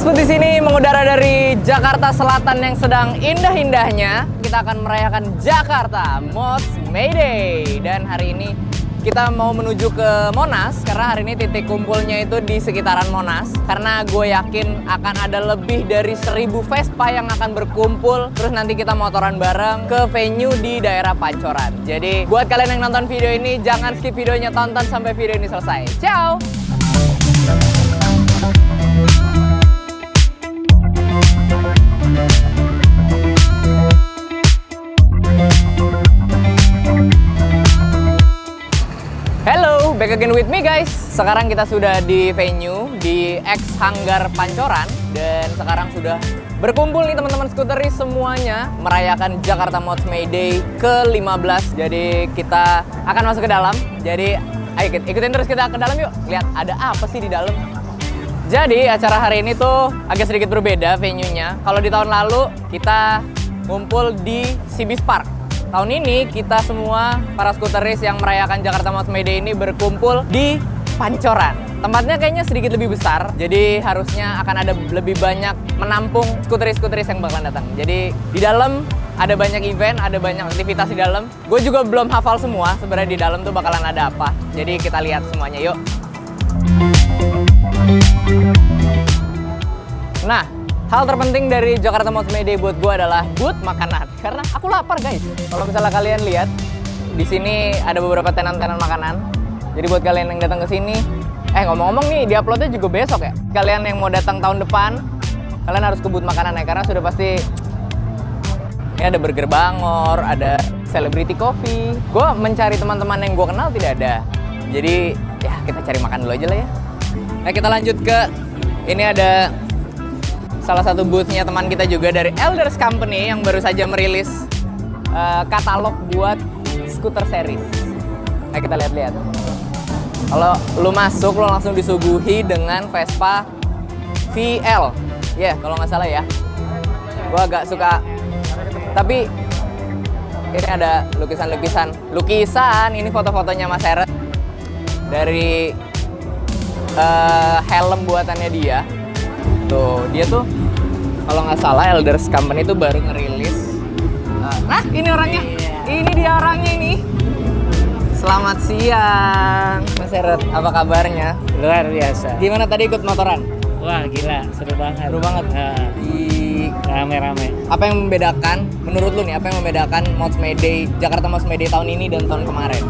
Mas Put di sini mengudara dari Jakarta Selatan yang sedang indah-indahnya. Kita akan merayakan Jakarta Mods May Day. Dan hari ini kita mau menuju ke Monas karena hari ini titik kumpulnya itu di sekitaran Monas. Karena gue yakin akan ada lebih dari 1000 Vespa yang akan berkumpul. Terus nanti kita motoran bareng ke venue di daerah Pancoran. Jadi buat kalian yang nonton video ini, jangan skip videonya, tonton sampai video ini selesai. Ciao! Hello, back again with me guys. Sekarang kita sudah di venue di X Hanggar Pancoran dan sekarang sudah berkumpul nih teman-teman skuteris semuanya merayakan Jakarta Mods May Day ke-15. Jadi kita akan masuk ke dalam. Jadi ayo ikutin terus kita ke dalam yuk. Lihat ada apa sih di dalam. Jadi acara hari ini tuh agak sedikit berbeda venue-nya. Kalau di tahun lalu kita ngumpul di Seabees Park. Tahun ini kita semua para skuteris yang merayakan Jakarta Mods May Day ini berkumpul di Pancoran. Tempatnya kayaknya sedikit lebih besar, jadi harusnya akan ada lebih banyak menampung skuteris-skuteris yang bakalan datang. Jadi di dalam ada banyak event, ada banyak aktivitas di dalam. Gue juga belum hafal semua sebenarnya di dalam tuh bakalan ada apa. Jadi kita lihat semuanya yuk. Nah, hal terpenting dari Jakarta Mods May Day buat gue adalah booth makanan. Karena aku lapar guys. Kalau misalnya kalian lihat, di sini ada beberapa tenan-tenan makanan. Jadi buat kalian yang datang ke sini, ngomong-ngomong nih, di-uploadnya juga besok ya. Kalian yang mau datang tahun depan, kalian harus ke booth makanan ya. Karena sudah pasti, ini ada burger Bangor, ada celebrity coffee. Gue mencari teman-teman yang gue kenal tidak ada. Jadi ya kita cari makan dulu aja lah ya. Nah kita lanjut ke, ini ada salah satu booth-nya teman kita juga dari Elders Company yang baru saja merilis katalog buat scooter series. Nah kita lihat-lihat. Kalau lu masuk, lu langsung disuguhi dengan Vespa VL. Ya, kalau nggak salah ya. Gua agak suka. Tapi ini ada lukisan-lukisan. Ini foto-fotonya Mas Eret. Dari helm buatannya dia. Tuh, dia tuh kalau nggak salah Elders Company itu baru ngerilis. Nah, ini orangnya. Ini dia orangnya ini. Selamat siang, Mas Eret. Apa kabarnya? Luar biasa. Gimana tadi ikut motoran? Wah, gila, seru banget. Seru banget. Rame-rame. Apa yang membedakan, menurut lu nih, apa yang membedakan Mods May Day, Jakarta Mods May Day tahun ini dan tahun kemarin?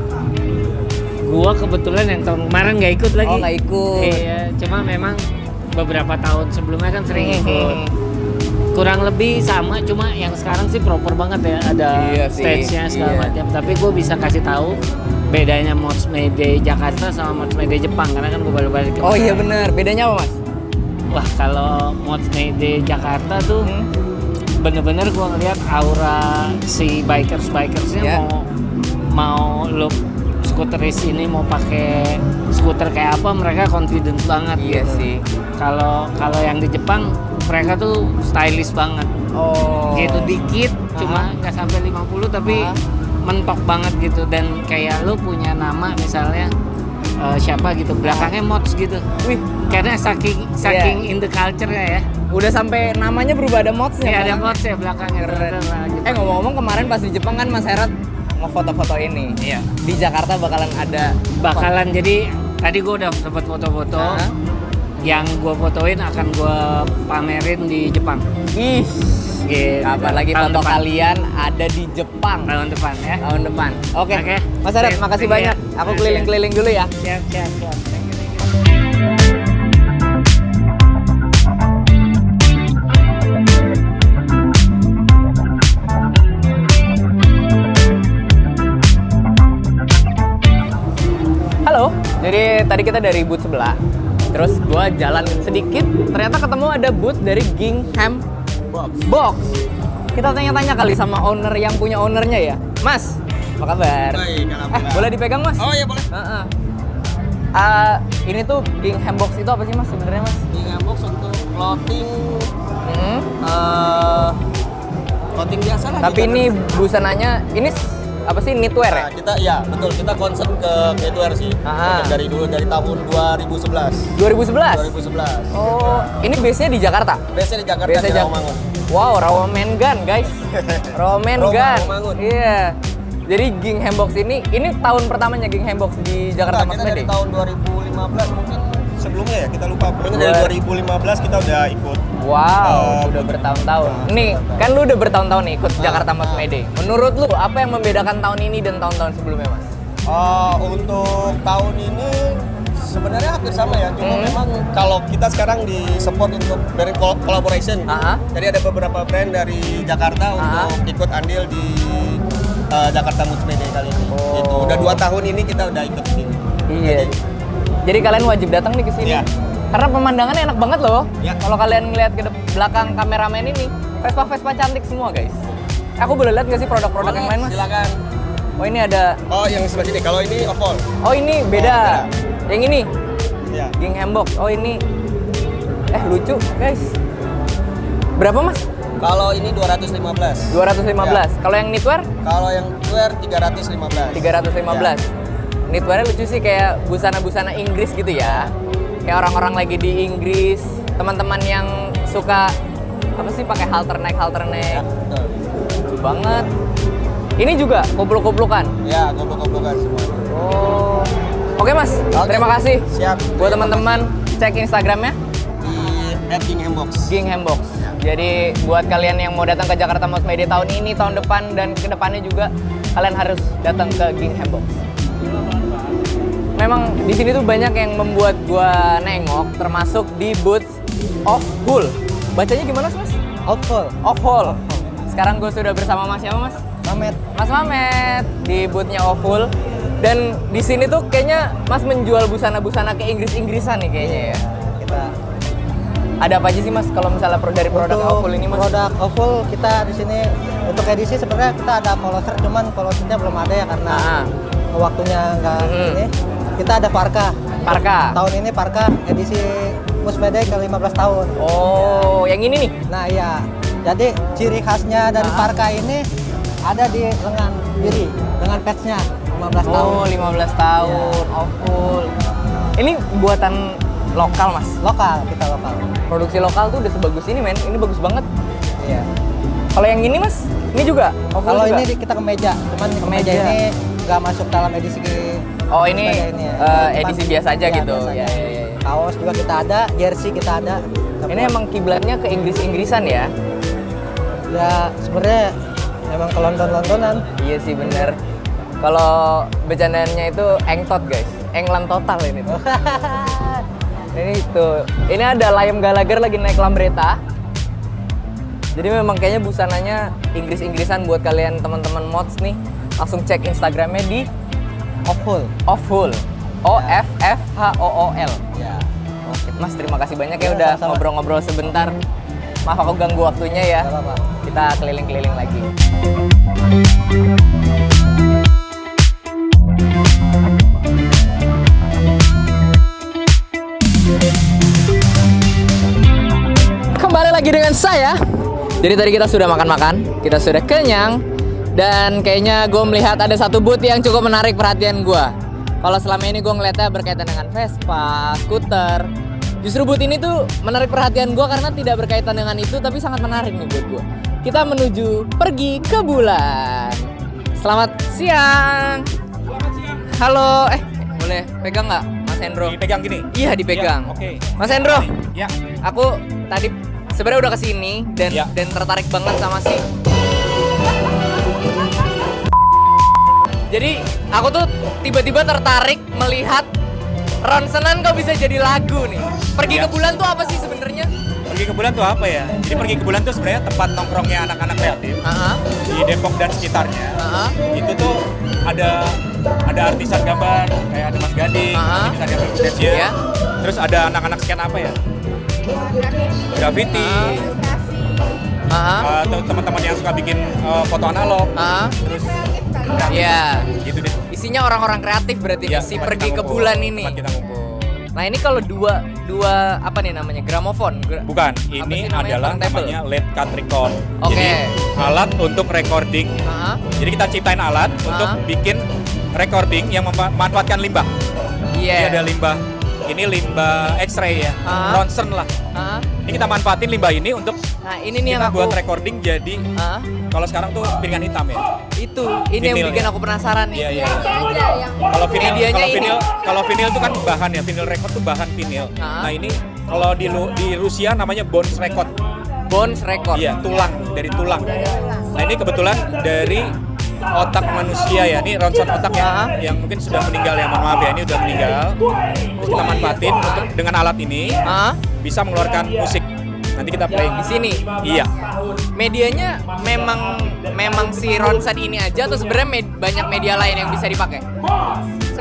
Gua kebetulan yang tahun kemarin nggak ikut lagi. Oh, nggak ikut. Iya, cuma memang beberapa tahun sebelumnya kan sering ikut. Kurang lebih sama, cuma yang sekarang sih proper banget ya, ada stage-nya segala macam. Tapi gue bisa kasih tahu bedanya Mods May Day Jakarta sama Mods May Day Jepang karena kan gue baru balik ke Oh iya benar, bedanya apa Mas? Wah, kalau Mods May Day Jakarta tuh bener-bener gue ngeliat aura si bikersnya mau look skuteris ini mau pakai skuter kayak apa, mereka confident banget. Iya gitu. sih. Kalau yang di Jepang mereka tuh stylish banget. Oh. Gitu dikit, cuma nggak sampai 50 tapi mentok banget gitu, dan kayak lu punya nama misalnya siapa gitu belakangnya mods gitu. Wih, karena saking in the culture-nya ya. Udah sampai namanya berubah, ada modsnya. Iya, ada mods ya belakangnya. Gitu. Ngomong-ngomong kemarin pas di Jepang kan Mas Herat mau foto-foto ini. Iya. Di Jakarta bakalan jadi tadi gue udah dapat foto-foto. Yang gue fotoin akan gue pamerin di Jepang. Ih, gitu. Kapan lagi foto depan. Kalian ada di Jepang tahun depan ya. Tahun depan. Oke. Mas Herat, makasih banyak. Aku keliling-keliling dulu ya. Siap. Halo, jadi tadi kita dari booth sebelah. Terus gue jalan sedikit, ternyata ketemu ada booth dari Gingham Box. Kita tanya-tanya kali sama owner yang punya ownernya ya. Mas, apa kabar? Baik, alhamdulillah. Boleh dipegang Mas? Oh iya boleh. Ini tuh Gingham Box itu apa sih Mas sebenarnya Mas? Gingham Box untuk clothing, clothing biasa lah. Tapi ini busananya, ini apa sih knitwear ya? Nah, kita betul, kita concern ke knitwear sih. Dari dulu, dari tahun 2011. 2011. 2011. Oh, ini base-nya di Jakarta. Base-nya di Jakarta, Base-nya di Jak- Rawamangun. Wow, Rawamangun guys. Rawamangun. Rawamangun. Iya. Jadi Gingham Box ini tahun pertamanya Gingham Box di Jakarta Mas Kita dari Mede. tahun 2015 mungkin sebelumnya ya, kita lupa. Pokoknya dari 2015 kita udah ikut. Wow, udah bertahun-tahun. Nih, kan lu udah bertahun-tahun nih ikut Jakarta Mas Mede. Menurut lu apa yang membedakan tahun ini dan tahun-tahun sebelumnya, Mas? Untuk tahun ini sebenarnya hampir sama ya, cuma memang kalau kita sekarang di support untuk dari collaboration. Jadi ada beberapa brand dari Jakarta untuk ikut andil di Jakarta Moods Mede kali ini. Itu udah 2 tahun ini kita udah ikut sini. Iya. Jadi kalian wajib datang nih ke sini. Iya. Karena pemandangannya enak banget loh. Iya. Kalau kalian ngeliat ke belakang kameramen ini, Vespa-Vespa cantik semua, guys. Aku boleh lihat nggak sih produk-produk yang lain, Mas? Silakan. Oh, ini ada. Oh, yang sebelah sini. Kalau ini oval. Oh, ini beda. Yang ini Ya. Gingham Box. Oh, ini lucu, guys. Berapa, Mas? Kalau ini 215. 215. Kalau yang knitwear? Kalau yang wear 315. 315. Knitwear lucu sih, kayak busana-busana Inggris gitu ya. Kayak orang-orang lagi di Inggris, teman-teman yang suka apa sih pakai halterneck. Ya, betul. Lucu banget. Ini juga kupluk-kuplukan. Ya, goblok-goblokan semua. Oh. Oke, Mas. Oke. Terima kasih. Siap. Buat teman-teman cek Instagramnya Di @Gingham Box. Gingham Box. Jadi buat kalian yang mau datang ke Jakarta Most Mede tahun ini, tahun depan dan kedepannya juga kalian harus datang ke Gingham Box. Memang di sini tuh banyak yang membuat gua nengok, termasuk di booth Offhul. Bacanya gimana sih, Mas? Offhul. Offhul. Sekarang gue sudah bersama Mas siapa, Mas? Mamet. Mas Mamet di boothnya Offhul. Dan di sini tuh kayaknya Mas menjual busana-busana ke Inggris-Inggrisan nih kayaknya ya. Kita Ada apa aja sih, Mas, kalau misalnya dari produk untuk Offhul ini, Mas? produk Offhul kita di sini untuk edisi sebenarnya kita ada poloser, cuman polosernya belum ada ya karena waktunya nggak ini. Kita ada parka. Parka. Tahun ini parka edisi Moods Mede ke 15 tahun. Oh, yang ini nih. Nah iya, jadi ciri khasnya dari parka ini ada di lengan kiri dengan patchnya 15 tahun. Oh, 15 tahun. Offhul. Ini buatan lokal, Mas. Lokal, kita lokal. Produksi lokal tuh udah sebagus ini, men. Ini bagus banget. Iya. Kalau yang ini, Mas, ini juga Offhul Kalau juga? ini kita kemeja, cuman Kemeja. kemeja ini nggak masuk dalam edisi Oh, ini Moods Mede ya. edisi biasa aja Iya, gitu. biasa Ya, aja. ya, ya. Kaos juga kita ada, jersey kita ada. Ini emang kiblatnya ke Inggris-Inggrisan ya? Ya sebenarnya emang ke London-Londonan. Iya sih, bener. Kalau bercandanya itu engtot, guys. England total ini tuh. Ini tuh. Ini ada Liam Gallagher lagi naik Lambretta. Jadi memang kayaknya busananya Inggris-Inggrisan buat kalian teman-teman mods nih. Langsung cek Instagramnya di Offhul. Offhul. OFFHOOL. Ya. Oke, Mas, terima kasih banyak ya Ya, udah sama-sama. ngobrol-ngobrol sebentar. Maaf aku ganggu waktunya ya. Gak apa-apa. Kita keliling-keliling lagi. Kembali lagi dengan saya. Jadi tadi kita sudah makan-makan, kita sudah kenyang, dan kayaknya gue melihat ada satu booth yang cukup menarik perhatian gue. Kalau selama ini gue ngeliatnya berkaitan dengan Vespa, skuter. Justru booth ini tuh menarik perhatian gue karena tidak berkaitan dengan itu, tapi sangat menarik nih buat gue. Kita menuju pergi ke bulan. Selamat siang. Selamat siang. Halo, boleh pegang nggak, Mas Hendro? Dipegang gini. Iya, dipegang. Ya, oke. Mas Hendro, Ya. aku tadi sebenarnya udah kesini dan Ya. dan tertarik banget sama si. Jadi aku tuh tiba-tiba tertarik melihat ronsenan kok bisa jadi lagu nih. Pergi Ya. ke bulan tuh apa sih sebenarnya? Pergi ke bulan tuh apa ya? Jadi pergi ke bulan tuh sebenarnya tempat nongkrongnya anak-anak kreatif di Depok dan sekitarnya. Itu tuh ada artisan gambar kayak ada Mas Gading, artisan gambar Indonesia. Ya. Terus ada anak-anak scan apa ya? Graffiti. Atau teman-teman yang suka bikin foto analog. Terus grafis. Ya. Gitu deh. Isinya orang-orang kreatif berarti Ya, si tempat pergi kita ke ngumpul, bulan ini. tempat kita ngumpul. Nah, ini kalau dua apa nih namanya? Gramofon. Bukan, Apa ini sih namanya? adalah Turntable? namanya LED card record. Oke. Jadi alat untuk recording. Heeh. Jadi kita ciptain alat untuk bikin recording yang memanfaatkan limbah. Iya. Ini ada limbah. Ini limbah X-ray ya, ronsen lah. Heeh. Ini kita manfaatin limbah ini untuk Nah, ini nih yang kita aku buat recording jadi Heeh. kalau sekarang tuh piringan hitam ya. Itu, ini yang Vinil bikin ya? aku penasaran nih. Iya iya. aja yang Kalau vinil, Medianya kalau ini. vinil, kalau vinil itu kan bahan ya, vinil record tuh bahan vinil. Nah ini kalau di Rusia namanya bones record. Bones record. Iya, tulang dari tulang. Nah ini kebetulan dari otak manusia ya, ini ronsen otak yang mungkin sudah meninggal ya, mohon maaf ya, ini udah meninggal. Terus kita manfaatin untuk dengan alat ini bisa mengeluarkan musik. Nanti kita play Di sini. Iya. Medianya memang si ronsen ini aja atau sebenarnya banyak media lain yang bisa dipakai?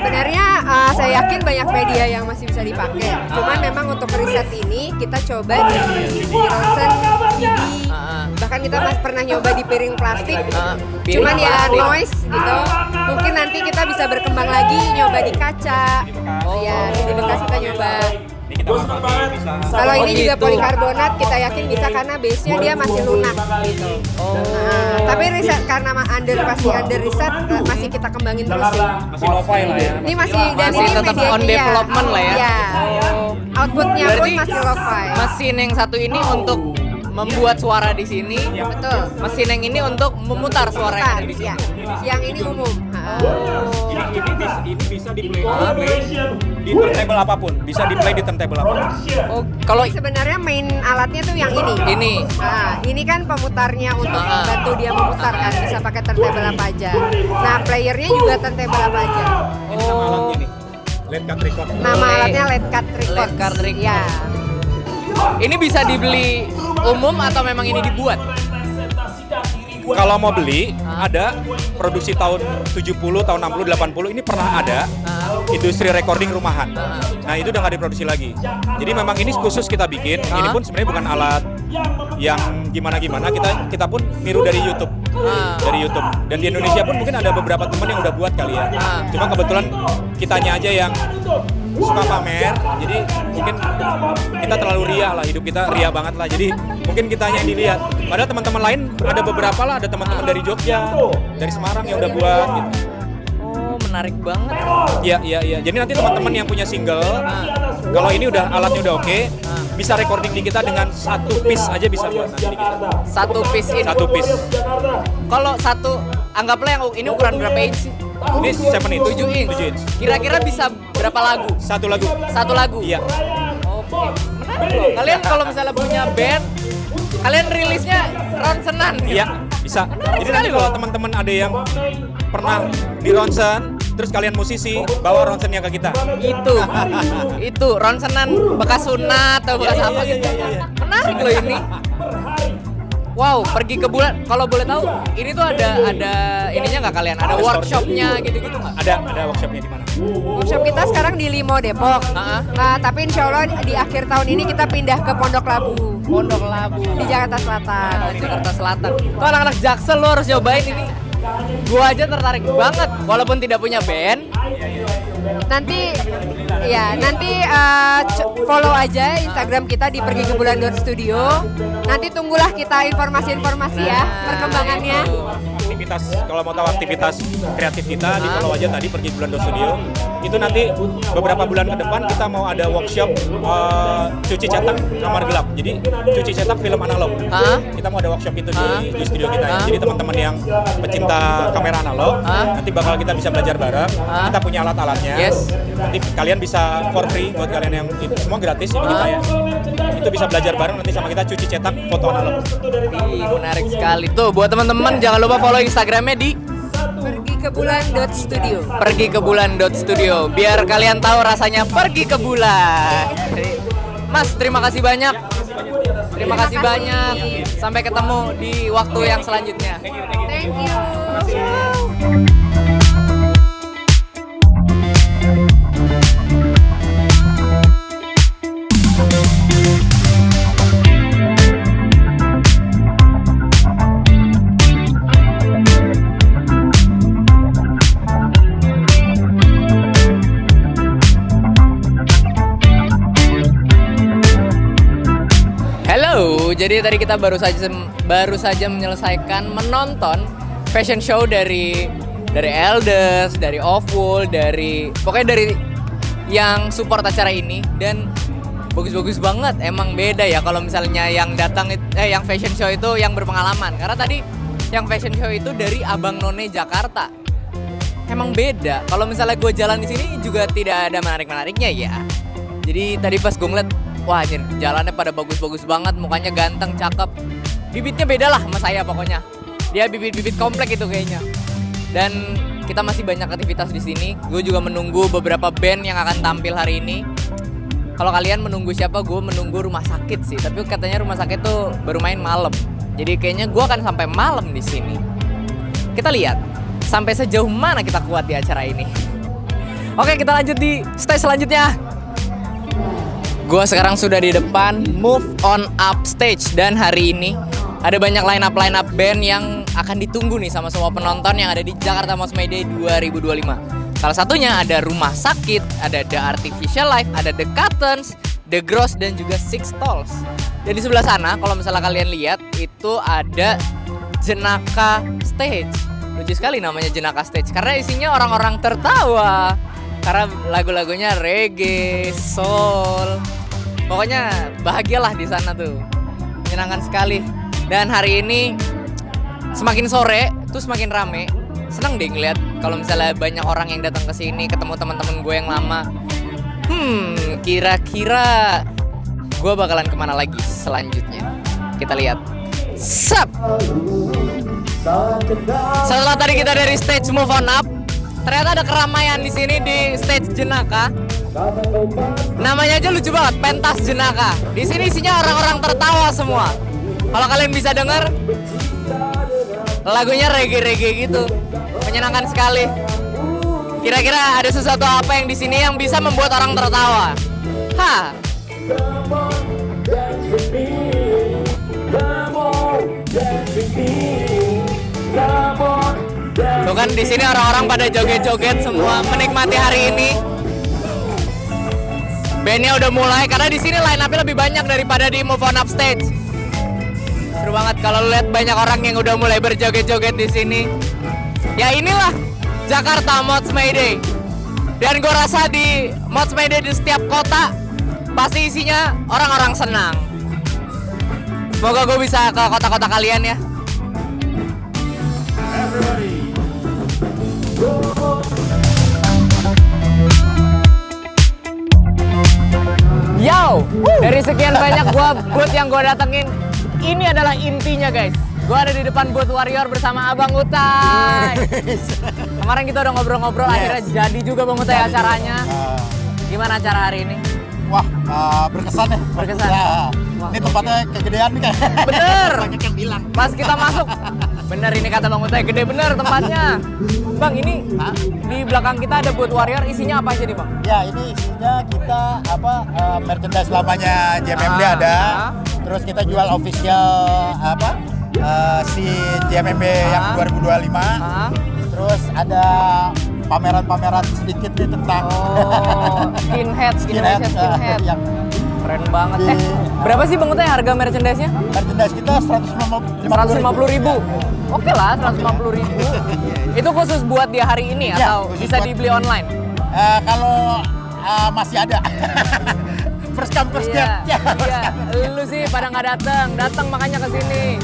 sebenarnya saya yakin banyak media yang masih bisa dipakai. Cuman memang untuk riset ini kita coba di ronsen, CD, bahkan kita pernah nyoba di piring plastik. Piring Cuman ya plastik. noise gitu. Mungkin nanti kita bisa berkembang lagi nyoba di kaca. Ya di bekas kita nyoba. Ini kita manfaatin bisa. Kalau ini juga gitu. polikarbonat kita yakin bisa karena base-nya dia masih lunak gitu. Nah, tapi riset karena masih under riset masih kita kembangin terus sih. Masih lo-fi lah ya. Ini masih dan Masih ini tetap media on development lah ya. Iya. Outputnya pun Berarti masih lo-fi. mesin yang satu ini untuk membuat suara di sini. Betul. Mesin yang ini untuk memutar suara yang ada di sini. Ya. Yang ini umum. Ini bisa di play di turntable apapun, bisa di play di turntable apapun. Oh, kalau Sebenarnya main alatnya tuh yang ini. ini Nah, ini kan pemutarnya untuk bantu dia memutar kan, bisa pakai turntable apa aja. Nah, playernya juga turntable apa aja. Ini nama alatnya nih, LED card record. Nama alatnya LED card record. LED card record. Ya. ini bisa dibeli umum atau memang ini dibuat? Kalau mau beli, ada produksi tahun 70, tahun 60, 80, ini pernah ada industri recording rumahan. Nah itu udah nggak diproduksi lagi. Jadi memang ini khusus kita bikin, ini pun sebenarnya bukan alat yang gimana-gimana, kita pun niru dari YouTube. Dari YouTube. Dan di Indonesia pun mungkin ada beberapa teman yang udah buat kali ya. Cuma kebetulan kitanya aja yang suka pamer, jadi mungkin kita terlalu ria lah, hidup kita ria banget lah, jadi mungkin kitanya yang dilihat. Padahal teman-teman lain ada beberapa lah, ada teman-teman dari Jogja, dari Semarang yang udah buat gitu. Oh, menarik banget. Iya. Jadi nanti teman-teman yang punya single, kalau ini udah alatnya udah oke, bisa recording di kita dengan satu piece aja bisa buat nanti di kita. Satu piece ini. Satu piece. Kalau satu, anggaplah yang ini ukuran berapa inch sih? Ini 7 inch. 7 inch. 7 inch. Kira-kira bisa berapa lagu? Satu lagu. Satu lagu? Iya. Oke, menarik loh. Kalian kalau misalnya punya band, kalian rilisnya ronsenan gitu? Iya, bisa. Jadi nanti kalau teman-teman ada yang pernah di ronsen, terus kalian musisi, bawa ronsennya ke kita. Itu ronsenan bekas sunat atau bekas apa gitu. Menarik loh ini. Wow, pergi ke bulan. Kalau boleh tahu, ini tuh ada ininya nggak kalian? Ada workshopnya gitu-gitu nggak? Ada workshopnya di mana? Workshop kita sekarang di Limo Depok. Nah, tapi insya Allah di akhir tahun ini kita pindah ke Pondok Labu. Pondok Labu Di Jakarta Selatan. di Jakarta Selatan. Tuh anak-anak Jaksel lo harus cobain ini. Gua aja tertarik banget, walaupun tidak punya band. Nanti follow aja Instagram kita di pergikebulan.studio. Nanti tunggulah kita informasi-informasi ya perkembangannya. Aktivitas, kalau mau tahu aktivitas kreatif kita, di follow aja tadi pergi bulan studio. Itu nanti beberapa bulan ke depan kita mau ada workshop cuci cetak kamar gelap. Jadi cuci cetak film analog. Kita mau ada workshop itu di studio kita. Jadi teman-teman yang pecinta kamera analog, nanti bakal kita bisa belajar bareng. Kita punya alat-alatnya. Yes. Nanti kalian bisa for free buat kalian yang itu semua gratis ini kita ya. Itu bisa belajar bareng nanti sama kita cuci cetak foto analog. Ih, menarik sekali. Tuh buat teman-teman jangan lupa follow Instagramnya di pergikebulan.studio. pergikebulan.studio biar kalian tahu rasanya pergi ke bulan. Mas, terima kasih banyak. Terima kasih banyak. Sampai ketemu di waktu yang selanjutnya. Thank you. Jadi tadi kita baru saja menyelesaikan menonton fashion show dari Elders, dari Awful, pokoknya dari yang support acara ini, dan bagus-bagus banget. Emang beda ya kalau misalnya yang yang fashion show itu yang berpengalaman. Karena tadi yang fashion show itu dari Abang None Jakarta. Emang beda. Kalau misalnya gue jalan di sini juga tidak ada menarik-menariknya ya. Jadi tadi pas gue ngeliat, wah anjir, jalannya pada bagus-bagus banget, mukanya ganteng, cakep. Bibitnya beda lah sama saya pokoknya. Dia bibit-bibit komplek itu kayaknya. Dan kita masih banyak aktivitas di sini. Gue juga menunggu beberapa band yang akan tampil hari ini. Kalau kalian menunggu siapa, gue menunggu Rumah Sakit sih. Tapi katanya Rumah Sakit tuh baru main malam. Jadi kayaknya gue akan sampai malam di sini. Kita lihat sampai sejauh mana kita kuat di acara ini. Oke, kita lanjut di stage selanjutnya. Gue sekarang sudah di depan Move On Up Stage, dan hari ini ada banyak line up band yang akan ditunggu nih sama semua penonton yang ada di Jakarta Most May Day 2025. Salah satunya ada Rumah Sakit, ada The Artificial Life, ada The Cuttons, The Gross, dan juga Six Stalls. Dan di sebelah sana, kalau misalnya kalian lihat, itu ada Jenaka Stage. Lucu sekali namanya Jenaka Stage, karena isinya orang-orang tertawa. Karena lagu-lagunya reggae, soul. Pokoknya bahagialah di sana tuh. Menyenangkan sekali. Dan hari ini semakin sore tuh semakin rame. Senang deh ngeliat kalau misalnya banyak orang yang datang ke sini, ketemu teman-teman gue yang lama. Kira-kira gue bakalan kemana lagi selanjutnya? Kita lihat. Sup! Setelah tadi kita dari stage Move On Up, ternyata ada keramaian di sini di stage Jenaka. Namanya aja lucu banget, Pentas Jenaka. Di sini isinya orang-orang tertawa semua. Kalau kalian bisa dengar, lagunya reggae-reggae gitu, menyenangkan sekali. Kira-kira ada sesuatu apa yang di sini yang bisa membuat orang tertawa? Hah? Tuh kan di sini orang-orang pada joget-joget semua, menikmati hari ini. Bandnya udah mulai karena di sini line up-nya lebih banyak daripada di Move On Up Stage. Seru banget kalau lihat banyak orang yang udah mulai berjoget-joget di sini. Ya inilah Jakarta Most May Day. Dan gue rasa di Most May Day di setiap kota pasti isinya orang-orang senang. Semoga gue bisa ke kota-kota kalian ya. Yo, dari sekian banyak booth yang gue datengin, ini adalah intinya guys. Gue ada di depan booth Warrior bersama Abang Utai. Kemarin kita udah ngobrol-ngobrol, akhirnya jadi juga Bang Utai acaranya. Gimana acara hari ini? Wah, berkesan ya. Berkesan. Ya. Ini tempatnya kegedean nih kayak. Bener. Banyak yang bilang. Pas kita masuk, bener ini kata Bang Utai, gede bener tempatnya. Bang, ini di belakang kita ada booth Warrior, isinya apa aja nih Bang? Ya, ini isinya kita merchandise lamanya JMMD ada. Terus kita jual official si JMMD yang 2025. Terus ada pameran-pameran sedikit nih tentang skinhead. Yang keren banget. Berapa sih Bang Utai harga merchandise-nya? Merchandise kita 150.000. Oke lah, 150.000. Itu khusus buat di hari ini atau bisa dibeli online? Kalau masih ada. First come first serve. Iya. Lu sih pada nggak datang makanya ke sini.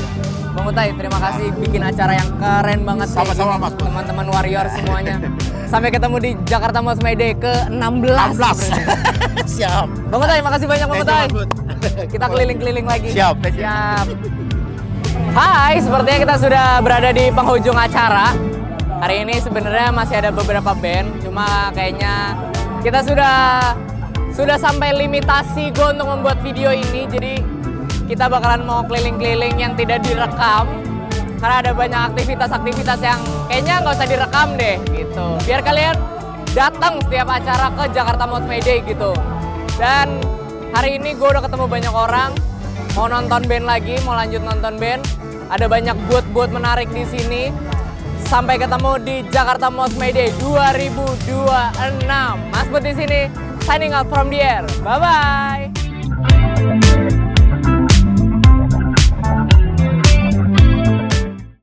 Bang Utai, terima kasih bikin acara yang keren banget. Sama-sama Mas. Teman-teman Warrior semuanya. Sampai ketemu di Jakarta Most May Day ke-16. Siap. Bang Utai, makasih banyak Bang Utai. Kita keliling-keliling lagi. Siap. Hai, sepertinya kita sudah berada di penghujung acara. Hari ini sebenarnya masih ada beberapa band, cuma kayaknya kita sudah sampai limitasi gue untuk membuat video ini. Jadi kita bakalan mau keliling-keliling yang tidak direkam karena ada banyak aktivitas-aktivitas yang kayaknya nggak usah direkam deh gitu. Biar kalian datang setiap acara ke Jakarta Most May Day gitu. Dan hari ini gue udah ketemu banyak orang, mau nonton band lagi, mau lanjut nonton band. Ada banyak booth-booth menarik di sini. Sampai ketemu di Jakarta Most May Day 2026. Mas Bud di sini, signing out from the air. Bye-bye.